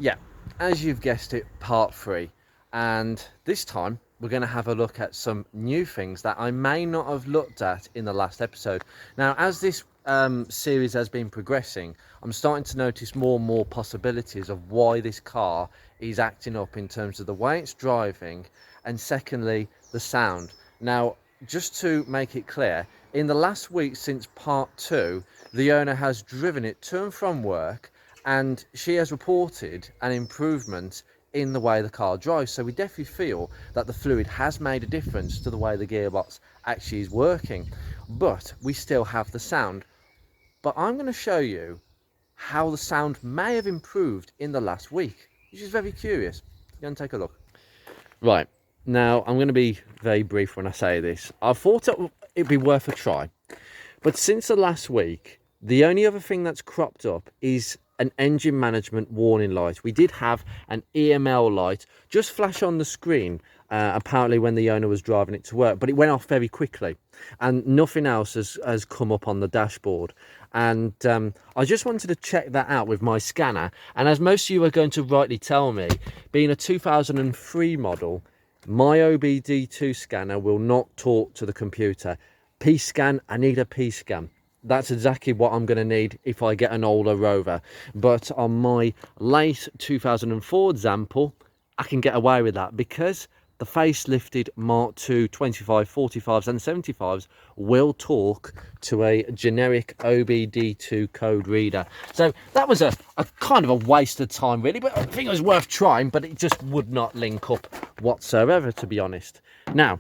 Yeah, as you've guessed it, part three. And this time we're going to have a look at some new things that I may not have looked at in the last episode. Now, as this series has been progressing, I'm starting to notice more and more possibilities of why this car is acting up in terms of the way it's driving, and secondly, the sound. Now, just to make it clear, in the last week since part two, the owner has driven it to and from work, and she has reported an improvement in the way the car drives. So we definitely feel that the fluid has made a difference to the way the gearbox actually is working, but we still have the sound. But I'm going to show you how the sound may have improved in the last week, which is very curious. Go and take a look. Right, now I'm going to be very brief when I say this. I thought it'd be worth a try, but since the last week, the only other thing that's cropped up is an engine management warning light. We did have an EML light just flash on the screen, apparently when the owner was driving it to work, but it went off very quickly and nothing else has come up on the dashboard. And I just wanted to check that out with my scanner. And as most of you are going to rightly tell me, being a 2003 model, my OBD2 scanner will not talk to the computer. P-scan, I need a P-scan. That's exactly what I'm going to need if I get an older Rover. But on my late 2004 example, I can get away with that because the facelifted Mark II 25, 45s and 75s will talk to a generic OBD2 code reader. So that was a kind of a waste of time really, but I think it was worth trying, but it just would not link up whatsoever, to be honest. Now,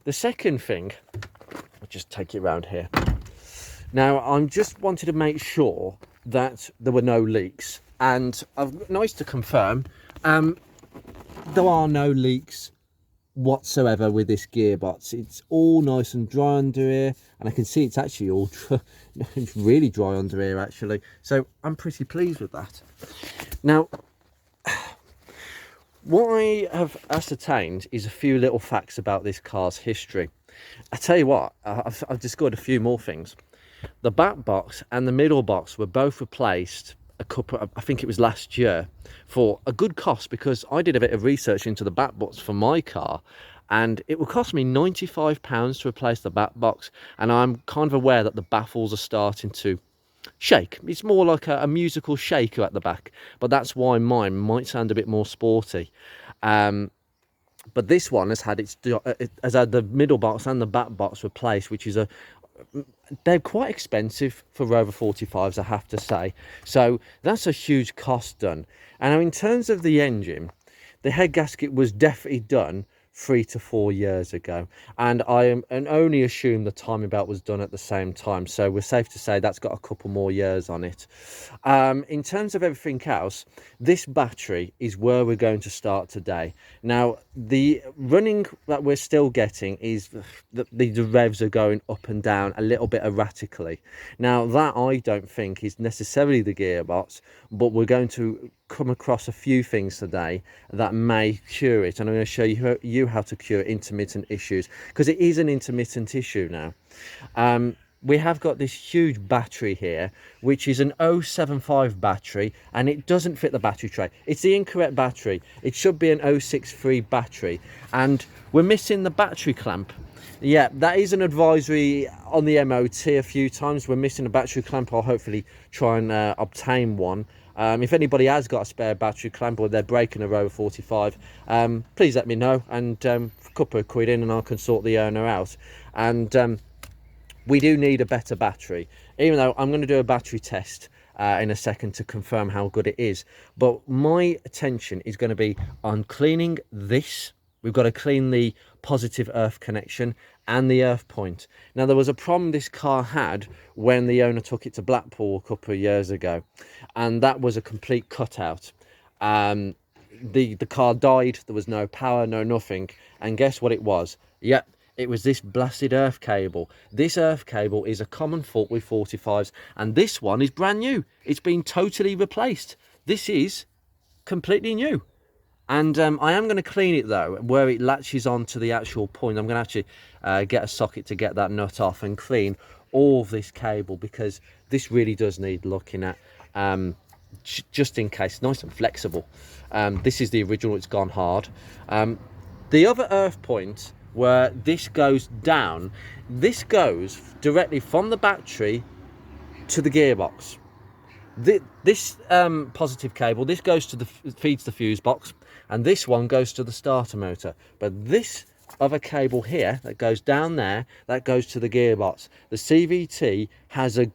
the second thing, I'll just take it around here. Now, I'm just wanted to make sure that there were no leaks, and I've nice to confirm there are no leaks whatsoever with this gearbox. It's all nice and dry under here, and I can see it's actually all it's really dry under here actually, so I'm pretty pleased with that. Now, what I have ascertained is a few little facts about this car's history. I tell you what, I've discovered a few more things. The back box and the middle box were both replaced I think it was last year, for a good cost, because I did a bit of research into the back box for my car, and it will cost me £95 to replace the back box. And I'm kind of aware that the baffles are starting to shake. It's more like a musical shaker at the back, but that's why mine might sound a bit more sporty. But this one has had the middle box and the back box replaced, which is they're quite expensive for Rover 45s, I have to say. So that's a huge cost done. And in terms of the engine, the head gasket was definitely done 3 to 4 years ago, and only assume the timing belt was done at the same time, so we're safe to say that's got a couple more years on it. In terms of everything else, this battery is where we're going to start today. Now, the running that we're still getting is the revs are going up and down a little bit erratically. Now, that I don't think is necessarily the gearbox, but we're going to come across a few things today that may cure it, and I'm going to show you how to cure intermittent issues, because it is an intermittent issue now. We have got this huge battery here, which is an 075 battery, and it doesn't fit the battery tray. It's the incorrect battery. It should be an 063 battery, and we're missing the battery clamp. Yeah, that is an advisory on the MOT a few times. We're missing a battery clamp. I'll hopefully try and obtain one. If anybody has got a spare battery clamp, or they're breaking a Rover 45, please let me know, and a couple of quid in and I can sort the owner out. And we do need a better battery, even though I'm going to do a battery test in a second to confirm how good it is. But my attention is going to be on cleaning this. We've got to clean the positive earth connection and the earth point. Now, there was a problem this car had when the owner took it to Blackpool a couple of years ago, and that was a complete cutout. The car died. There was no power, no nothing, and guess what it was? Yep, it was this blasted earth cable. This earth cable is a common fault with 45s, and this one is brand new. It's been totally replaced. This is completely new. And I am going to clean it though, where it latches onto the actual point. I'm going to actually get a socket to get that nut off and clean all of this cable, because this really does need looking at. just in case. Nice and flexible. This is the original, it's gone hard. The other earth point where this goes down, this goes directly from the battery to the gearbox. This positive cable, this goes to feeds the fuse box, and this one goes to the starter motor. But this other cable here that goes down there, that goes to the gearbox. The CVT has a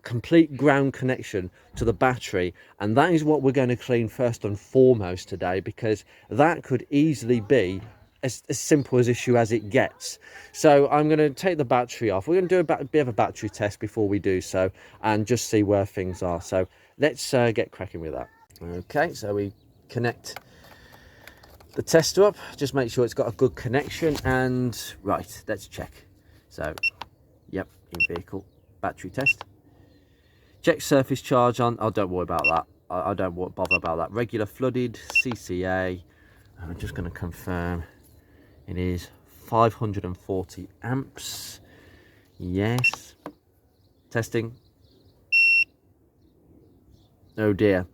complete ground connection to the battery, and that is what we're going to clean first and foremost today, because that could easily be as simple as issue as it gets. So I'm going to take the battery off. We're going to do a bit of a battery test before we do so, and just see where things are. So let's get cracking with that. Okay, so we connect the tester up, just make sure it's got a good connection, and right, let's check. So yep, in vehicle battery test, check surface charge on. Oh, don't worry about that. I don't bother about that. Regular flooded CCA. I'm just going to confirm it is 540 amps. Yes. Testing. Oh dear,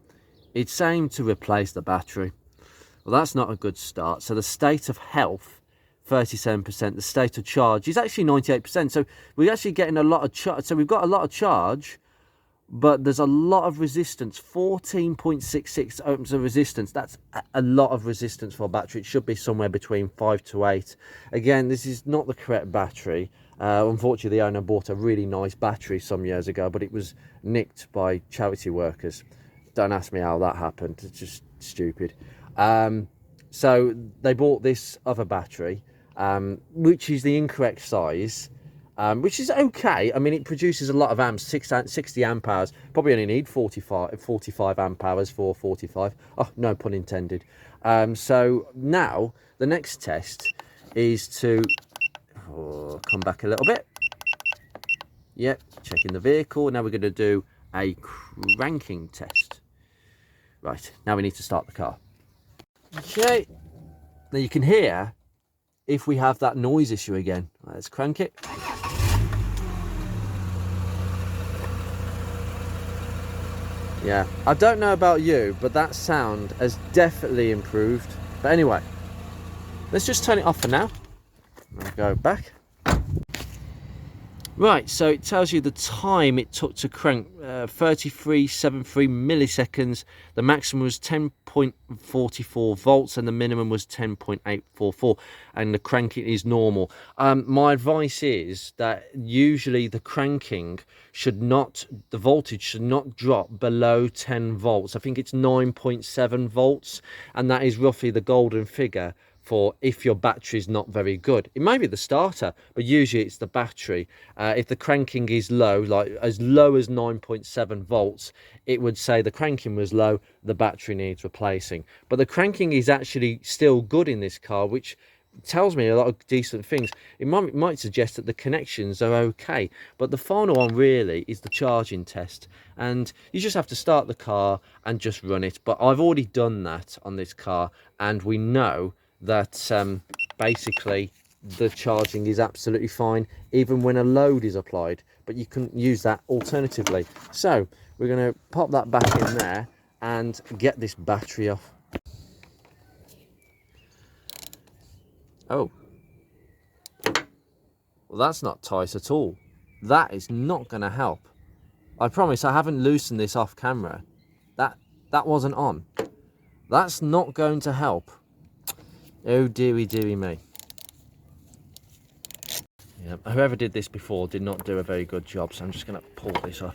it's saying to replace the battery. Well, that's not a good start. So the state of health, 37%. The state of charge is actually 98%. So we're actually getting a lot of charge. So we've got a lot of charge, but there's a lot of resistance. 14.66 ohms of resistance. That's a lot of resistance for a battery. It should be somewhere between 5 to 8. Again, this is not the correct battery. Unfortunately, the owner bought a really nice battery some years ago, but it was nicked by charity workers. Don't ask me how that happened. It's just stupid. So they bought this other battery, which is the incorrect size, which is okay. I mean, it produces a lot of amps, 60 amp hours. Probably only need 45 amp hours for 45. Oh, no pun intended. So now the next test is to come back a little bit. Yep, checking the vehicle. Now we're going to do a cranking test. Right, now we need to start the car. Okay, now you can hear if we have that noise issue again. Let's crank it. Yeah, I don't know about you, but that sound has definitely improved. But anyway, let's just turn it off for now. I'll go back. Right, so it tells you the time it took to crank, 33.73 milliseconds. The maximum was 10.44 volts and the minimum was 10.844, and the cranking is normal. My advice is that usually the cranking should not, the voltage should not drop below 10 volts. I think it's 9.7 volts, and that is roughly the golden figure for if your battery is not very good. It may be the starter, but usually it's the battery. If the cranking is low, like as low as 9.7 volts, it would say the cranking was low, the battery needs replacing. But the cranking is actually still good in this car, which tells me a lot of decent things. It might suggest that the connections are okay, but the final one really is the charging test, and you just have to start the car and just run it. But I've already done that on this car, and we know that basically the charging is absolutely fine even when a load is applied, but you can use that alternatively. So we're going to pop that back in there and get this battery off. Oh, well, that's not tight at all. That is not going to help. I promise I haven't loosened this off camera. That wasn't on. That's not going to help. Oh dearie me. Yeah, whoever did this before did not do a very good job, so I'm just going to pull this up.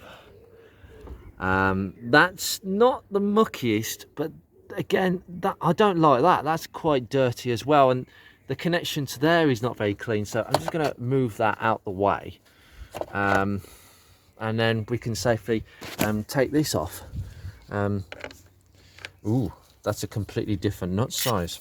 That's not the muckiest, but again, that I don't like that. That's quite dirty as well, and the connection to there is not very clean, so I'm just going to move that out the way, and then we can safely take this off. Ooh, that's a completely different nut size.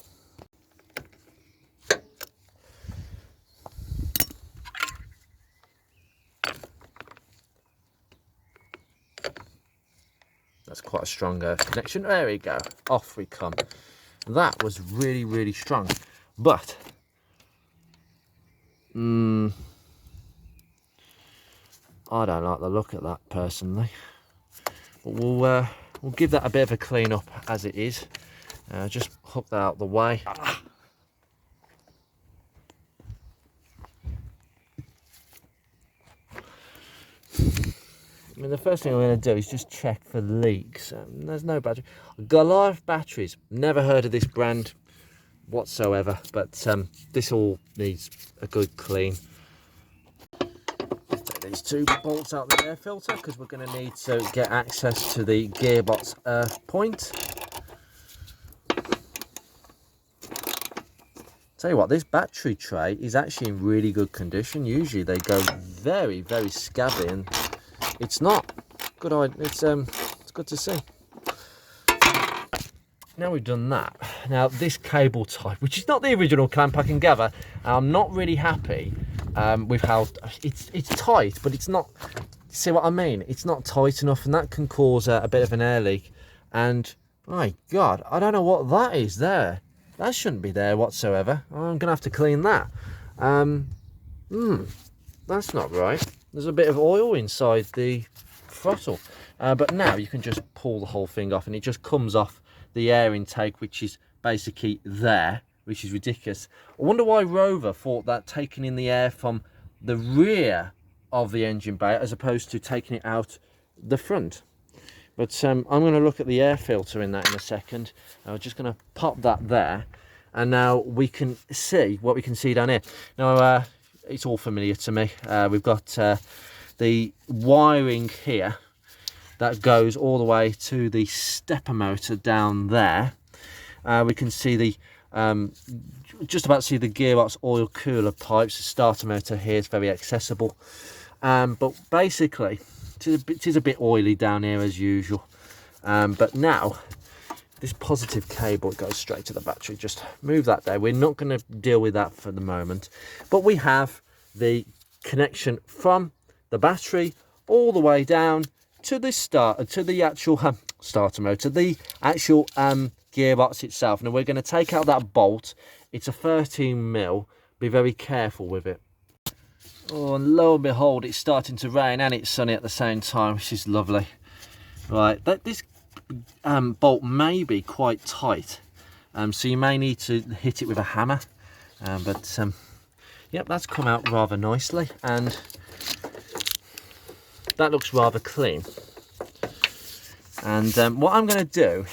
That's quite a strong connection. There we go. Off we come. That was really strong, but I don't like the look of that personally. But we'll give that a bit of a clean up as it is. Just hook that out the way. I mean, the first thing I'm going to do is just check for leaks. There's no battery. Goliath batteries. Never heard of this brand whatsoever, but this all needs a good clean. Let's take these two bolts out the air filter because we're going to need to get access to the gearbox earth point. Tell you what, this battery tray is actually in really good condition. Usually they go very, very scabby, and it's not. Good idea. It's good to see. Now we've done that. Now this cable type, which is not the original clamp, I can gather, I'm not really happy with how it's tight, but it's not. See what I mean? It's not tight enough, and that can cause a bit of an air leak. And my God, I don't know what that is there. That shouldn't be there whatsoever. I'm gonna have to clean that. That's not right. There's a bit of oil inside the throttle, but now you can just pull the whole thing off, and it just comes off the air intake, which is basically there, which is ridiculous. I wonder why Rover thought that taking in the air from the rear of the engine bay as opposed to taking it out the front. But I'm going to look at the air filter in that in a second. I'm just going to pop that there, and now we can see what we can see down here. Now it's all familiar to me. We've got the wiring here that goes all the way to the stepper motor down there. We can see the just about see the gearbox oil cooler pipes. The starter motor here is very accessible, but basically it is a bit oily down here as usual. But now this positive cable goes straight to the battery. Just move that there. We're not going to deal with that for the moment, but we have the connection from the battery all the way down to the actual starter motor, the actual gearbox itself. Now we're going to take out that bolt. It's a 13mm. Be very careful with it. Oh, and lo and behold, it's starting to rain and it's sunny at the same time, which is lovely. Right, this bolt may be quite tight, so you may need to hit it with a hammer. But yep, that's come out rather nicely, and that looks rather clean. And what I'm going to do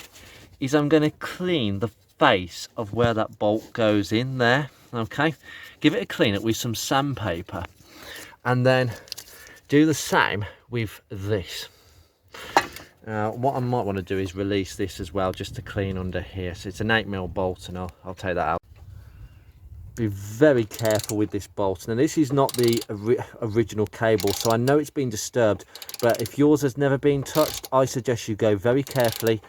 is I'm going to clean the face of where that bolt goes in there. Okay, give it a clean up with some sandpaper, and then do the same with this. What I might want to do is release this as well, just to clean under here. So it's an 8mm bolt, and I'll take that out. Be very careful with this bolt. Now this is not the original cable, so I know it's been disturbed, but if yours has never been touched, I suggest you go very carefully,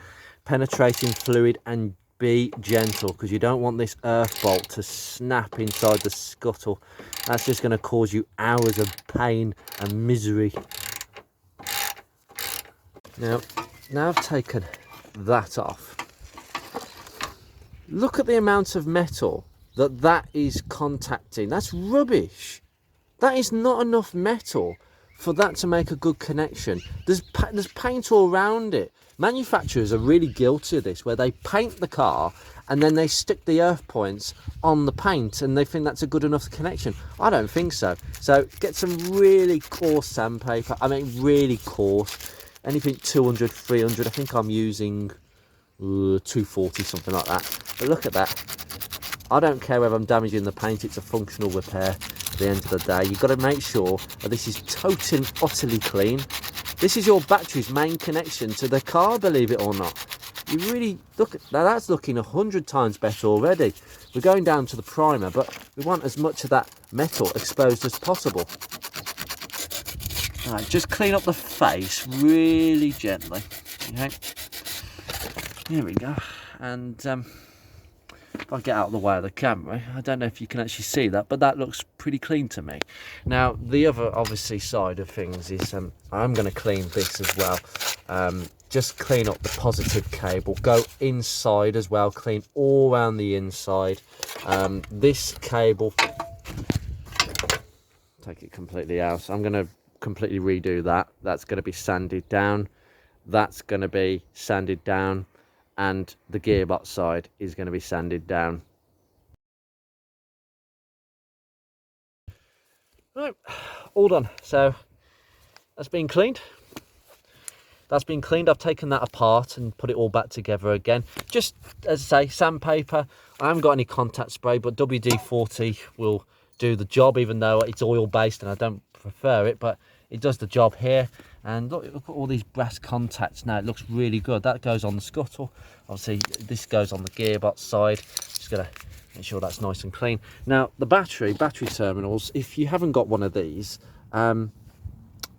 penetrating fluid, and be gentle, because you don't want this earth bolt to snap inside the scuttle. That's just going to cause you hours of pain and misery. Now I've taken that off. Look at the amount of metal that is contacting. That's rubbish. That is not enough metal for that to make a good connection. There's paint all around it. Manufacturers are really guilty of this, where they paint the car and then they stick the earth points on the paint and they think that's a good enough connection. I don't think so. So get some really coarse sandpaper. I mean really coarse. Anything 200, 300. I think I'm using 240, something like that. But look at that. I don't care whether I'm damaging the paint. It's a functional repair at the end of the day. You've got to make sure that this is totally, utterly clean. This is your battery's main connection to the car, believe it or not. You really look at now, that's looking 100 times better already. We're going down to the primer, but we want as much of that metal exposed as possible. Right, just clean up the face really gently. Okay, here we go. And if I get out of the way of the camera, I don't know if you can actually see that, but that looks pretty clean to me. Now the other obviously side of things is I'm going to clean this as well. Just clean up the positive cable, go inside as well, clean all around the inside. This cable, take it completely out. So I'm going to completely redo that. That's going to be sanded down. that's going to be sanded down, and the gearbox side is going to be sanded down. Right, all done. So that's been cleaned. I've taken that apart and put it all back together again. Just, as I say, sandpaper. I haven't got any contact spray, but WD-40 will do the job, even though it's oil-based and I don't prefer it, but it does the job here. And look at all these brass contacts now. It looks really good. That goes on the scuttle. Obviously, this goes on the gearbox side. Just got to make sure that's nice and clean. Now, the battery terminals, if you haven't got one of these,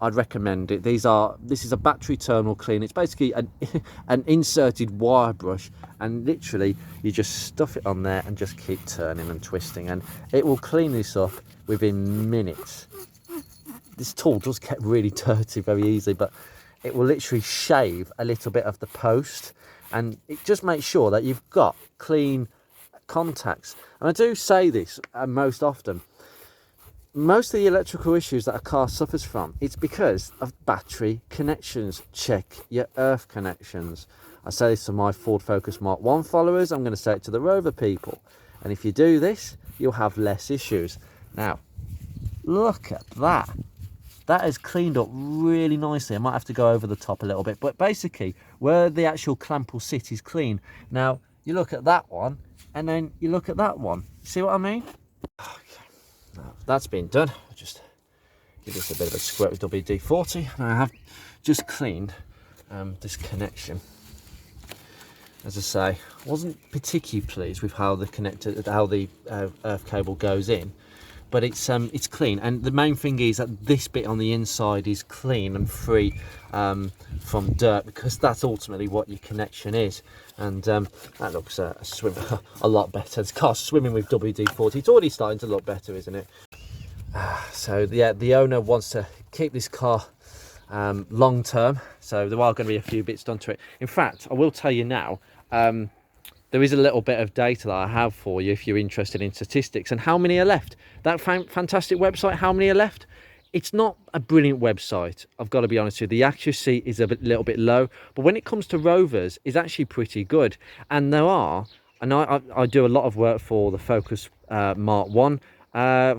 I'd recommend it. This is a battery terminal clean. It's basically an inserted wire brush, and literally you just stuff it on there and just keep turning and twisting, and it will clean this up within minutes. This tool does get really dirty very easily, but it will literally shave a little bit of the post, and it just makes sure that you've got clean contacts. And I do say this most often. Most of the electrical issues that a car suffers from, it's because of battery connections. Check your earth connections. I say this to my Ford Focus Mark 1 followers. I'm going to say it to the Rover people. And if you do this, you'll have less issues. Now, look at that. That has cleaned up really nicely. I might have to go over the top a little bit. But basically, where the actual clamp will sit is clean. Now, you look at that one, and then you look at that one. See what I mean? Now, that's been done. I'll just give this a bit of a squirt with WD-40. And I have just cleaned this connection. As I say, I wasn't particularly pleased with how the earth cable goes in, but it's clean. And the main thing is that this bit on the inside is clean and free from dirt, because that's ultimately what your connection is. And that looks a lot better. The car's swimming with WD-40. It's already starting to look better, isn't it? So yeah, the owner wants to keep this car long term, so there are going to be a few bits done to it. In fact, I will tell you now, there is a little bit of data that I have for you if you're interested in statistics and how many are left. That fantastic website, how many are left? It's not a brilliant website, I've got to be honest with you. The accuracy is a little bit low, but when it comes to Rovers, it's actually pretty good. And there are, and I do a lot of work for the Focus Mark 1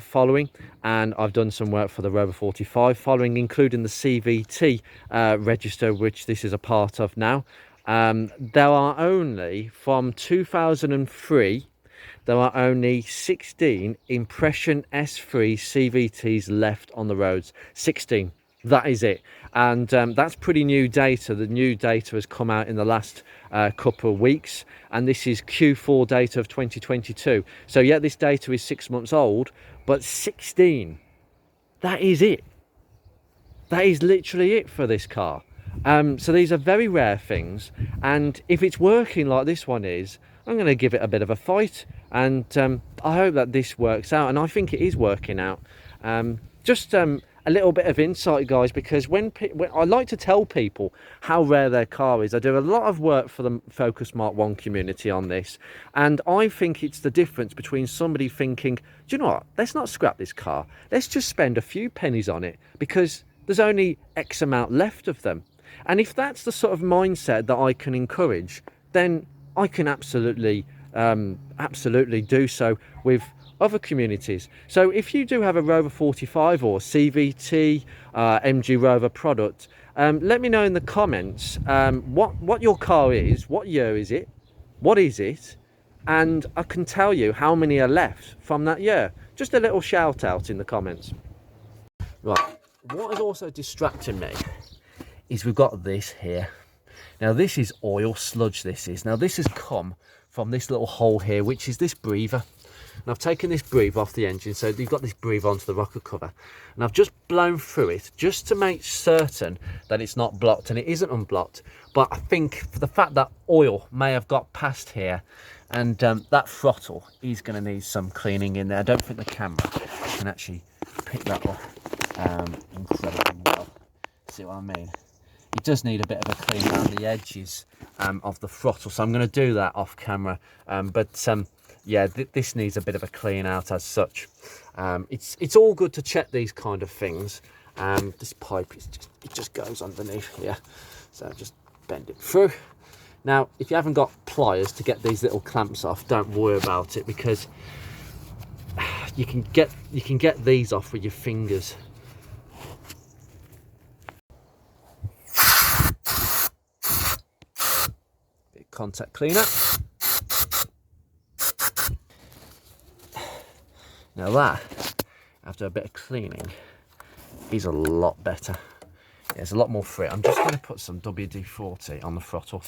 following, and I've done some work for the Rover 45 following, including the CVT register, which this is a part of now. There are only, from 2003, there are only 16 Impression S3 CVTs left on the roads. 16. That is it. And that's pretty new data. The new data has come out in the last couple of weeks, and this is Q4 data of 2022. So yeah, this data is 6 months old, but 16. That is it. That is literally it for this car. So these are very rare things, and if it's working like this one is, I'm going to give it a bit of a fight, and I hope that this works out, and I think it is working out. Just a little bit of insight, guys, because when I like to tell people how rare their car is. I do a lot of work for the Focus Mark 1 community on this, and I think it's the difference between somebody thinking, do you know what, let's not scrap this car, let's just spend a few pennies on it because there's only X amount left of them. And if that's the sort of mindset that I can encourage, then I can absolutely do so with other communities. So if you do have a Rover 45 or CVT MG Rover product, let me know in the comments what your car is, what year is it, what is it, and I can tell you how many are left from that year. Just a little shout out in the comments. Right, what is also distracting me is we've got this here. Now this is oil sludge, this is. Now this has come from this little hole here, which is this breather. And I've taken this breather off the engine, so you've got this breather onto the rocker cover. And I've just blown through it, just to make certain that it's not blocked, and it isn't unblocked. But I think for the fact that oil may have got past here, and that throttle is going to need some cleaning in there. I don't think the camera can actually pick that up incredibly well. See what I mean? It does need a bit of a clean around the edges of the throttle, so I'm going to do that off camera. Yeah, this needs a bit of a clean out as such. It's all good to check these kind of things, This pipe is just goes underneath here, so just bend it through. Now, if you haven't got pliers to get these little clamps off, don't worry about it, because you can get these off with your fingers. Bit of contact cleaner. Now that, after a bit of cleaning, is a lot better. Yeah, it's a lot more free. I'm just going to put some WD-40 on the throttle.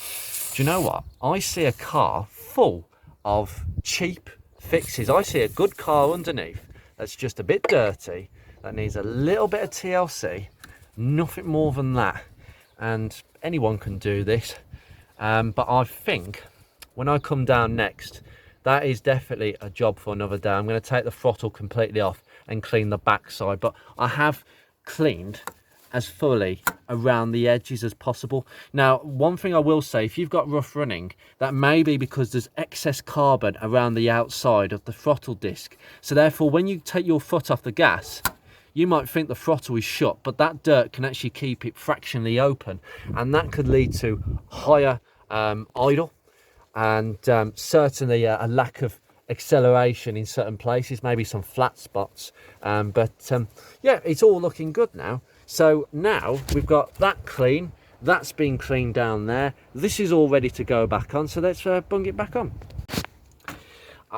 Do you know what? I see a car full of cheap fixes. I see a good car underneath that's just a bit dirty, that needs a little bit of TLC, nothing more than that. And anyone can do this. But I think when I come down next, that is definitely a job for another day. I'm going to take the throttle completely off and clean the backside, but I have cleaned as fully around the edges as possible. Now, one thing I will say, if you've got rough running, that may be because there's excess carbon around the outside of the throttle disc. So therefore, when you take your foot off the gas, you might think the throttle is shut, but that dirt can actually keep it fractionally open, and that could lead to higher idle, and certainly a lack of acceleration in certain places, maybe some flat spots. Yeah, it's all looking good now. So now we've got that clean, that's been cleaned down there. This is all ready to go back on, so let's bung it back on.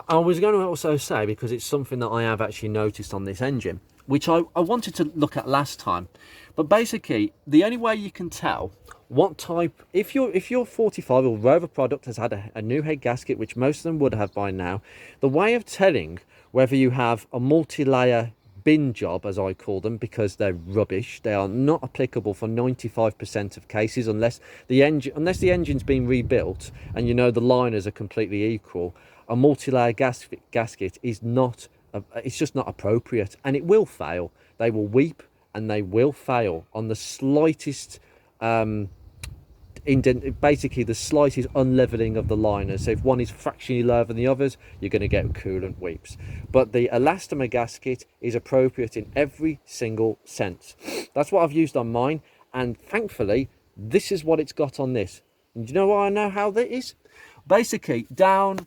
I was going to also say, because it's something that I have actually noticed on this engine, which I wanted to look at last time, but basically the only way you can tell what type, if your 45 or Rover product has had a new head gasket, which most of them would have by now, the way of telling whether you have a multi-layer bin job, as I call them, because they're rubbish, they are not applicable for 95% of cases unless the engine's been rebuilt and you know the liners are completely equal. A multi-layer gasket is not, it's just not appropriate, and it will fail. They will weep and they will fail on the slightest basically the slightest unleveling of the liners. So if one is fractionally lower than the others, you're going to get coolant weeps. But the elastomer gasket is appropriate in every single sense. That's what I've used on mine, and thankfully this is what it's got on this. And do you know what I know how that is? Basically down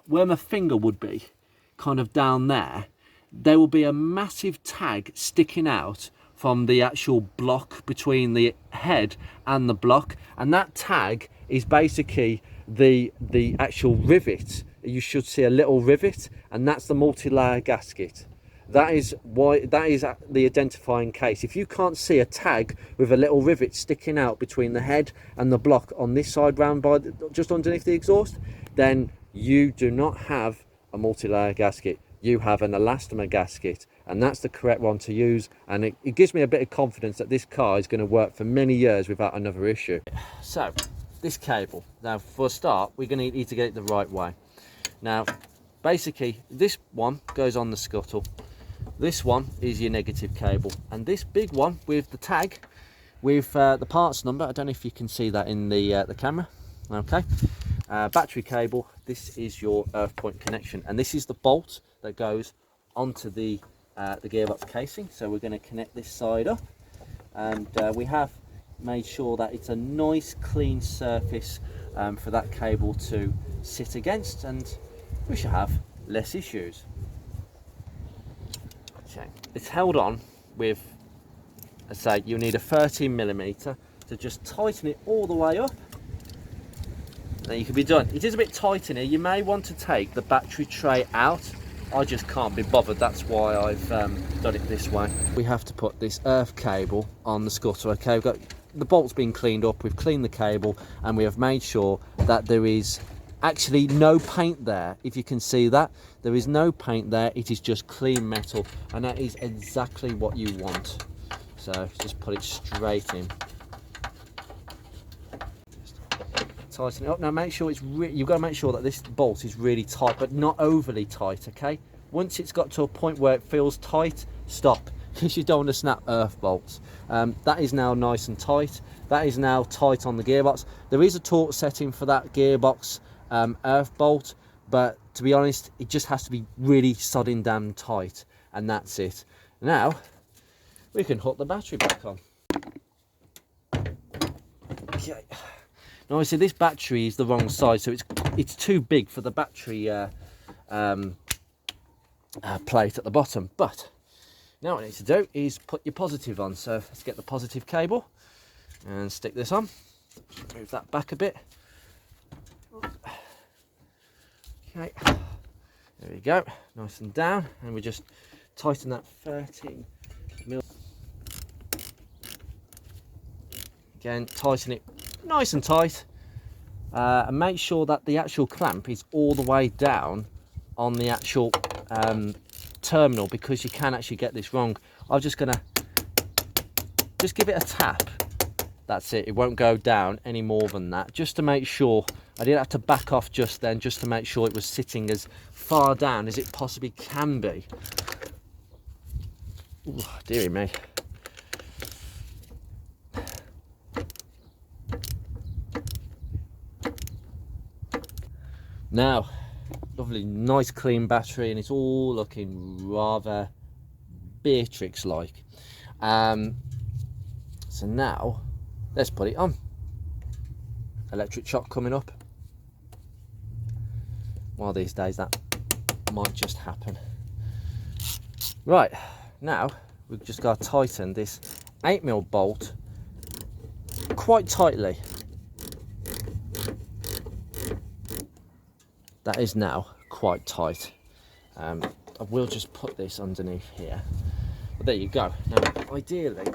where my finger would be, kind of down there will be a massive tag sticking out from the actual block between the head and the block, and that tag is basically the actual rivet. You should see a little rivet, and that's the multi-layer gasket. That is the identifying case. If you can't see a tag with a little rivet sticking out between the head and the block on this side round by just underneath the exhaust, then you do not have a multi-layer gasket. You have an elastomer gasket, and that's the correct one to use, and it gives me a bit of confidence that this car is going to work for many years without another issue. So this cable, now for a start we're going to need to get it the right way. Now basically this one goes on the scuttle, this one is your negative cable, and this big one with the tag with the parts number, I don't know if you can see that in the camera, okay, battery cable, this is your earth point connection, and this is the bolt that goes onto the gearbox casing. So we're going to connect this side up, and we have made sure that it's a nice clean surface for that cable to sit against, and we should have less issues. So it's held on with, I say, you need a 13mm to just tighten it all the way up. Then you can be done. It is a bit tight in here. You may want to take the battery tray out. I just can't be bothered, that's why I've done it this way. We have to put this earth cable on the scuttle. Okay, we've got the bolts being cleaned up, we've cleaned the cable, and we have made sure that there is actually no paint there. If you can see that, there is no paint there, it is just clean metal, and that is exactly what you want. So just put it straight in. Tighten it up. Now make sure you've got to make sure that this bolt is really tight, but not overly tight, okay? Once it's got to a point where it feels tight, stop, because you don't want to snap earth bolts. That is now nice and tight. That is now tight on the gearbox. There is a torque setting for that gearbox earth bolt, but to be honest, it just has to be really sodding damn tight, and that's it. Now we can hook the battery back on. Okay. Now obviously this battery is the wrong size, so it's too big for the battery plate at the bottom. But now what I need to do is put your positive on. So let's get the positive cable and stick this on. Move that back a bit. Okay, there we go, nice and down, and we just tighten that 13mm. Again, tighten it nice and tight, and make sure that the actual clamp is all the way down on the actual terminal, because you can actually get this wrong. I'm just gonna give it a tap. That's it, it won't go down any more than that, just to make sure. I did have to back off just then, just to make sure it was sitting as far down as it possibly can be. Ooh, dearie me. Now, lovely, nice clean battery, and it's all looking rather Beatrix-like. So now, let's put it on. Electric shock coming up. Well, these days that might just happen. Right, now we've just got to tighten this 8mm bolt quite tightly. That is now quite tight. I will just put this underneath here. But there you go. Now, ideally,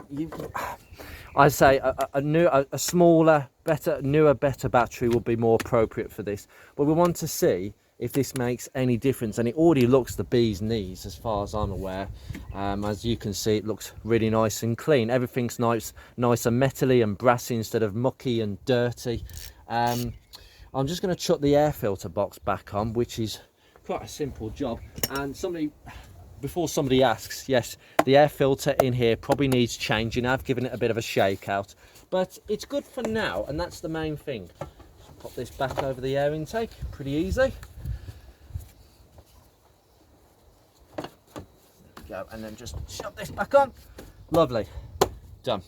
I'd say a smaller, better, newer, better battery will be more appropriate for this. But we want to see if this makes any difference, and it already looks the bee's knees as far as I'm aware. As you can see, it looks really nice and clean. Everything's nice and metally and brassy instead of mucky and dirty. I'm just going to chuck the air filter box back on, which is quite a simple job. And before somebody asks, yes, the air filter in here probably needs changing. I've given it a bit of a shake out, but it's good for now, and that's the main thing. Pop this back over the air intake, pretty easy. There we go, and then just shove this back on. Lovely, done.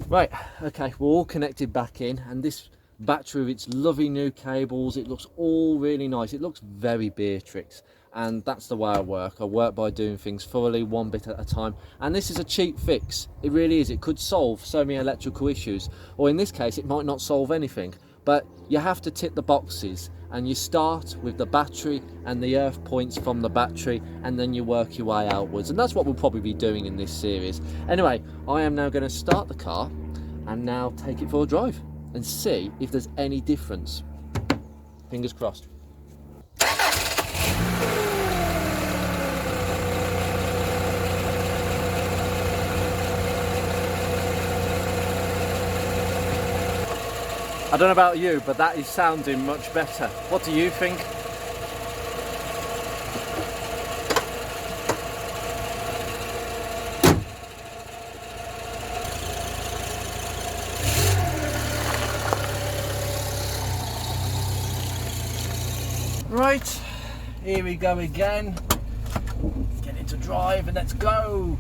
Right, okay, we're all connected back in, and this battery with its lovely new cables, it looks all really nice. It looks very Beatrix, and that's the way I work. I work by doing things thoroughly, one bit at a time, and this is a cheap fix. It really is. It could solve so many electrical issues, or in this case it might not solve anything, but you have to tick the boxes, and you start with the battery and the earth points from the battery, and then you work your way outwards, and that's what we'll probably be doing in this series. Anyway, I am now going to start the car and now take it for a drive and see if there's any difference. Fingers crossed. I don't know about you, but that is sounding much better. What do you think? Right, here we go again. Get into drive and let's go.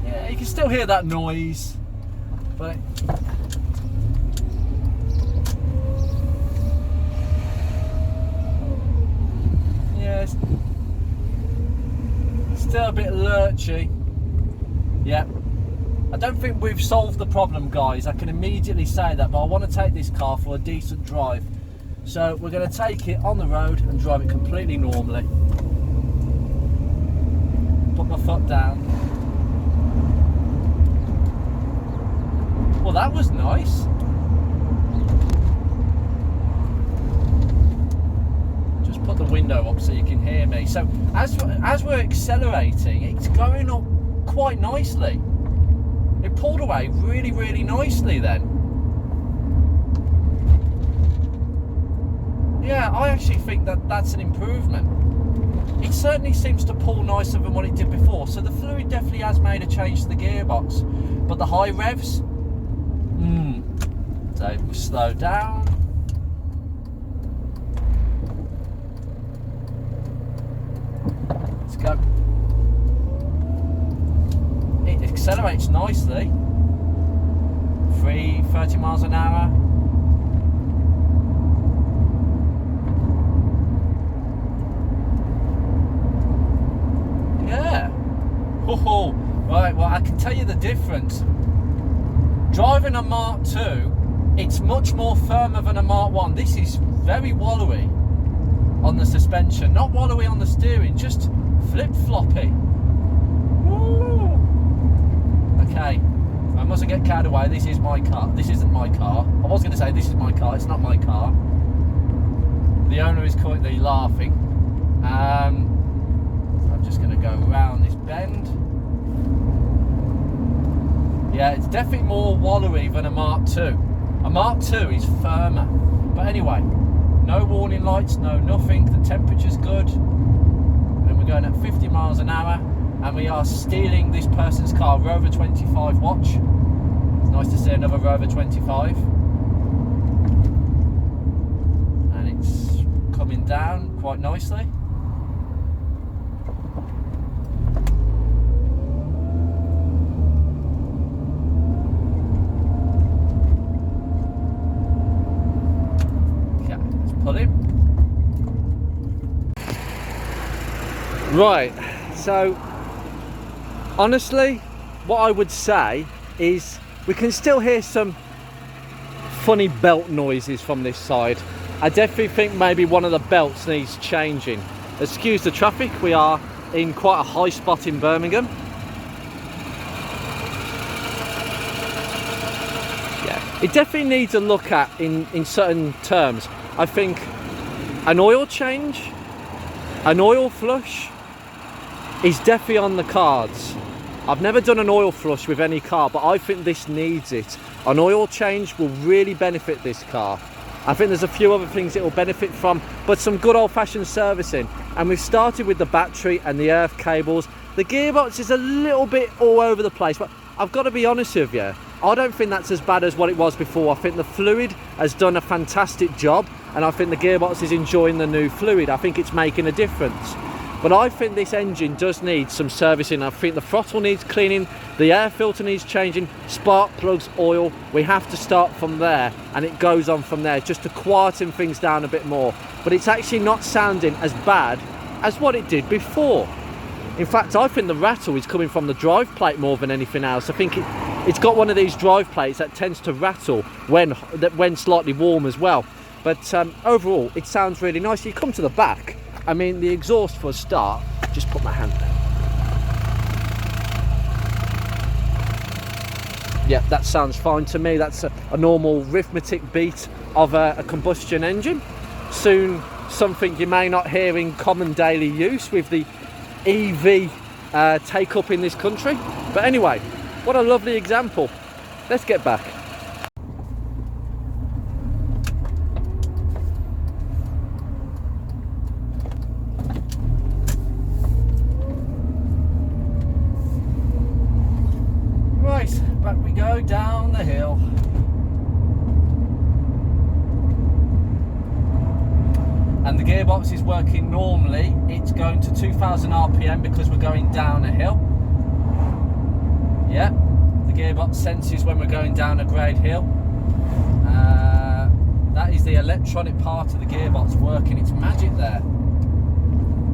Yeah, you can still hear that noise, but yeah, it's still a bit lurchy. Yeah. I don't think we've solved the problem, guys. I can immediately say that, but I want to take this car for a decent drive. So we're going to take it on the road and drive it completely normally. Put my foot down. Well, that was nice. Just put the window up so you can hear me. So as we're accelerating, it's going up quite nicely. It pulled away really, really nicely then. Yeah, I actually think that that's an improvement. It certainly seems to pull nicer than what it did before. So the fluid definitely has made a change to the gearbox. But the high revs, so we'll slow down. Let's go. accelerates nicely. 30 miles an hour. Yeah. Oh, right, well, I can tell you the difference. Driving a Mark II, it's much more firmer than a Mark 1. This is very wallowy on the suspension, not wallowy on the steering, just flip-floppy. Okay, I mustn't get carried away. This is my car. This isn't my car. I was going to say this is my car. It's not my car. The owner is currently laughing. So I'm just going to go around this bend. Yeah, it's definitely more wallowy than a Mark II. A Mark II is firmer. But anyway, no warning lights, no nothing. The temperature's good. And we're going at 50 miles an hour. And we are stealing this person's car, Rover 25 watch. It's nice to see another Rover 25. And it's coming down quite nicely. Okay, let's pull him. Right, so honestly, what I would say is we can still hear some funny belt noises from this side. I definitely think maybe one of the belts needs changing. Excuse the traffic, we are in quite a high spot in Birmingham. Yeah, it definitely needs a look at in certain terms. I think an oil change, an oil flush is definitely on the cards. I've never done an oil flush with any car, but I think this needs it. An oil change will really benefit this car. I think there's a few other things it will benefit from, but some good old-fashioned servicing. And we've started with the battery and the earth cables. The gearbox is a little bit all over the place, but I've got to be honest with you, I don't think that's as bad as what it was before. I think the fluid has done a fantastic job, and I think the gearbox is enjoying the new fluid. I think it's making a difference. But I think this engine does need some servicing. I think the throttle needs cleaning, the air filter needs changing, spark plugs, oil. We have to start from there, and it goes on from there just to quieten things down a bit more. But it's actually not sounding as bad as what it did before. In fact, I think the rattle is coming from the drive plate more than anything else. I think it's got one of these drive plates that tends to rattle when slightly warm as well. But overall, it sounds really nice. You come to the back, I mean, the exhaust for a start, just put my hand there. Yeah, that sounds fine to me. That's a normal arithmetic beat of a combustion engine. Soon, something you may not hear in common daily use with the EV take up in this country. But anyway, what a lovely example. Let's get back. Back we go down the hill. And the gearbox is working normally. It's going to 2000 RPM because we're going down a hill. Yeah, the gearbox senses when we're going down a grade hill. That is the electronic part of the gearbox working its magic there.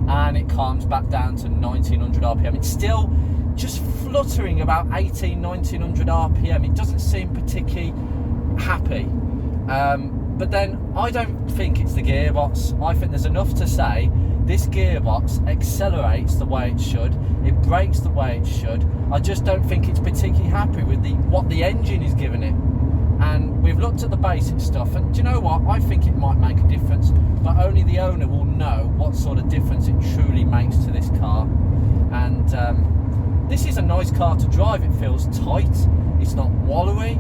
And it calms back down to 1900 RPM. It's still just fluttering about 1900 RPM. It doesn't seem particularly happy. But then I don't think it's the gearbox. I think there's enough to say this gearbox accelerates the way it should. It brakes the way it should. I just don't think it's particularly happy with what the engine is giving it. And we've looked at the basic stuff, and do you know what? I think it might make a difference, but only the owner will know what sort of difference it truly makes to this car. And this is a nice car to drive. It feels tight. It's not wallowy.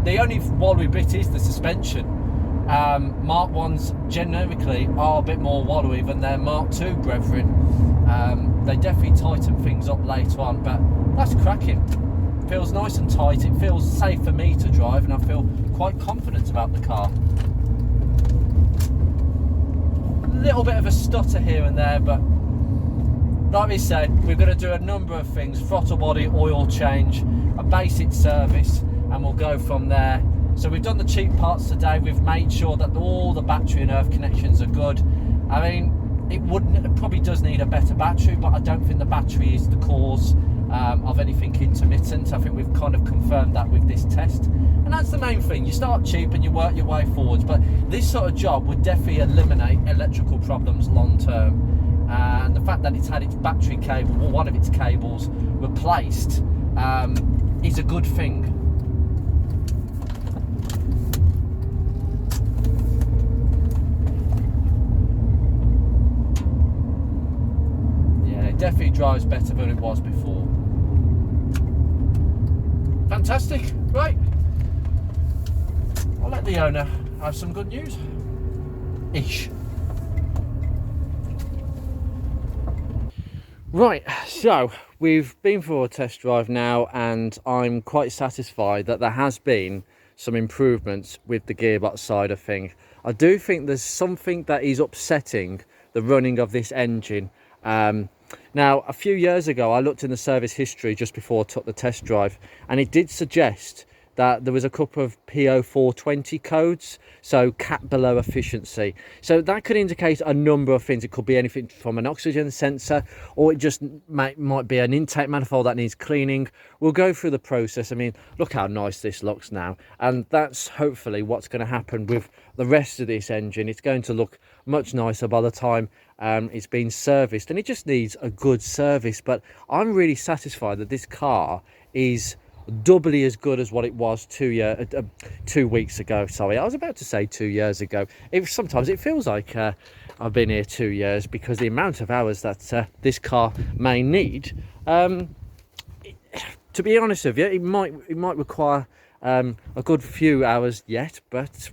The only wallowy bit is the suspension. Mark 1s generically are a bit more wallowy than their Mark II brethren. They definitely tighten things up later on, but that's cracking. It feels nice and tight. It feels safe for me to drive, and I feel quite confident about the car. A little bit of a stutter here and there, but like we said, we're going to do a number of things: throttle body, oil change, a basic service, and we'll go from there. So we've done the cheap parts today. We've made sure that all the battery and earth connections are good. I mean, it probably does need a better battery, but I don't think the battery is the cause of anything intermittent. I think we've kind of confirmed that with this test, and that's the main thing. You start cheap and you work your way forwards, but this sort of job would definitely eliminate electrical problems long term, and the fact that it's had its battery cable, or one of its cables, replaced is a good thing. Definitely drives better than it was before. Fantastic. Right, I'll let the owner have some good news ish. Right, so we've been for a test drive now, and I'm quite satisfied that there has been some improvements with the gearbox side of things. I do think there's something that is upsetting the running of this engine. Now, a few years ago, I looked in the service history just before I took the test drive, and it did suggest that there was a couple of PO420 codes, so cat below efficiency. So that could indicate a number of things. It could be anything from an oxygen sensor, or it just might be an intake manifold that needs cleaning. We'll go through the process. I mean, look how nice this looks now, and that's hopefully what's going to happen with the rest of this engine. It's going to look much nicer by the time it's been serviced, and it just needs a good service. But I'm really satisfied that this car is doubly as good as what it was 2 weeks ago. Sorry, I was about to say 2 years ago. Sometimes it feels like I've been here 2 years, because the amount of hours that this car may need, to be honest with you, it might require a good few hours yet, but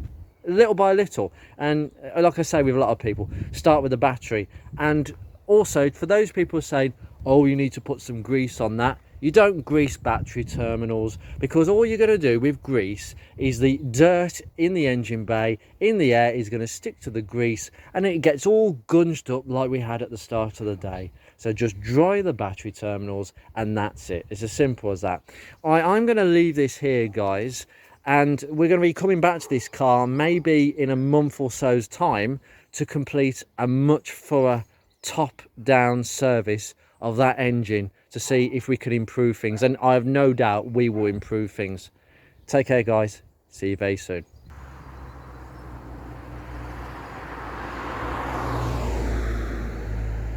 little by little. And like I say, with a lot of people, start with the battery. And also, for those people saying, oh, you need to put some grease on that, you don't grease battery terminals, because all you're going to do with grease is the dirt in the engine bay, in the air, is going to stick to the grease, and it gets all gunged up like we had at the start of the day. So just dry the battery terminals, and that's it. It's as simple as that. I'm going to leave this here, guys, and we're going to be coming back to this car maybe in a month or so's time to complete a much thorough top-down service of that engine, to see if we can improve things, and I have no doubt we will improve things. Take care, guys. See you very soon.